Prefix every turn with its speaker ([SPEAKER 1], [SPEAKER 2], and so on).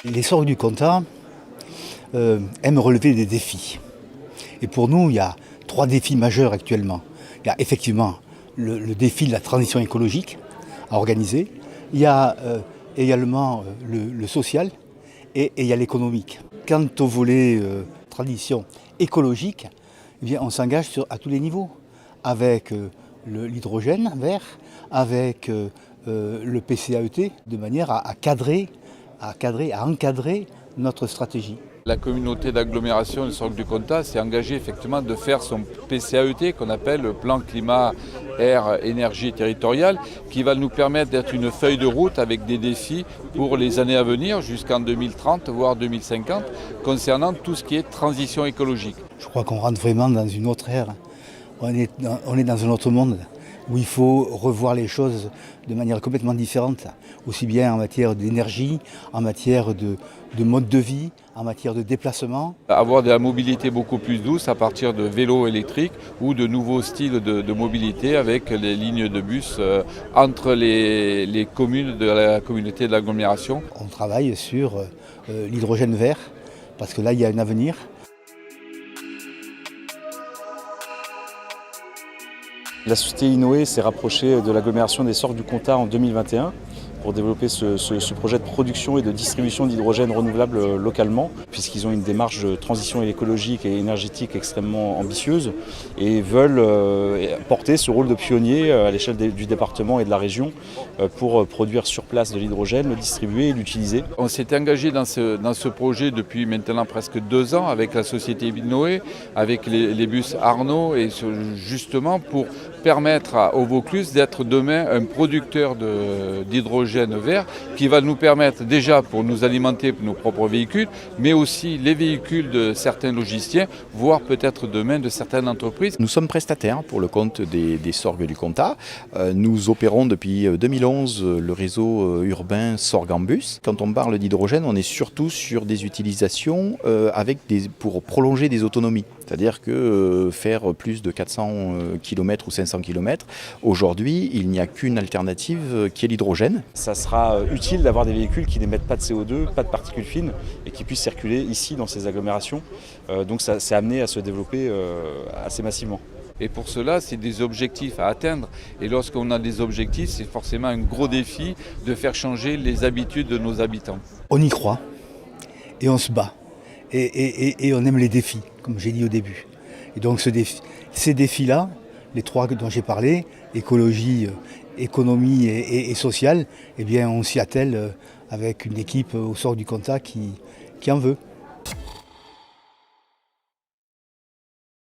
[SPEAKER 1] Les sorgues du Comtat aiment relever des défis. Et pour nous, il y a 3 défis majeurs actuellement. Il y a effectivement le défi de la transition écologique à organiser. Il y a également le social et il y a l'économique. Quant au volet transition écologique, eh bien, on s'engage à tous les niveaux, avec l'hydrogène vert, avec le PCAET, de manière à encadrer notre stratégie.
[SPEAKER 2] La communauté d'agglomération du Sorgue du Comtat s'est engagée effectivement de faire son PCAET, qu'on appelle le plan climat, air, énergie territoriale, qui va nous permettre d'être une feuille de route avec des défis pour les années à venir, jusqu'en 2030, voire 2050, concernant tout ce qui est transition écologique.
[SPEAKER 1] Je crois qu'on rentre vraiment dans une autre ère. On est dans un autre monde où il faut revoir les choses de manière complètement différente, aussi bien en matière d'énergie, en matière de mode de vie, en matière de déplacement.
[SPEAKER 2] Avoir de la mobilité beaucoup plus douce à partir de vélos électriques ou de nouveaux styles de mobilité avec les lignes de bus entre les communes de la communauté de l'agglomération.
[SPEAKER 1] On travaille sur l'hydrogène vert, parce que là il y a un avenir.
[SPEAKER 3] La société Inoé s'est rapprochée de l'agglomération des Sorgues du Comtat en 2021 pour développer ce projet de production et de distribution d'hydrogène renouvelable localement, puisqu'ils ont une démarche de transition écologique et énergétique extrêmement ambitieuse et veulent porter ce rôle de pionnier à l'échelle du département et de la région pour produire sur place de l'hydrogène, le distribuer et l'utiliser.
[SPEAKER 2] On s'est engagé dans ce projet depuis maintenant presque 2 ans avec la société Inoé, avec les bus Arnaud, et justement pour permettre au Vaucluse d'être demain un producteur d'hydrogène vert qui va nous permettre déjà pour nous alimenter pour nos propres véhicules, mais aussi les véhicules de certains logisticiens, voire peut-être demain de certaines entreprises.
[SPEAKER 4] Nous sommes prestataires pour le compte des Sorgues du Comtat. Nous opérons depuis 2011 le réseau urbain Sorgues en bus. Quand on parle d'hydrogène, on est surtout sur des utilisations pour prolonger des autonomies. C'est-à-dire que faire plus de 400 km ou 500 km, aujourd'hui, il n'y a qu'une alternative qui est l'hydrogène.
[SPEAKER 3] Ça sera utile d'avoir des véhicules qui n'émettent pas de CO2, pas de particules fines et qui puissent circuler ici dans ces agglomérations. Donc ça s'est amené à se développer assez massivement.
[SPEAKER 2] Et pour cela, c'est des objectifs à atteindre. Et lorsqu'on a des objectifs, c'est forcément un gros défi de faire changer les habitudes de nos habitants.
[SPEAKER 1] On y croit et on se bat. Et on aime les défis, comme j'ai dit au début. Et donc ces défis-là, les 3 dont j'ai parlé, écologie, économie et sociale, eh bien on s'y attelle avec une équipe au Sorgues du Comtat qui en veut.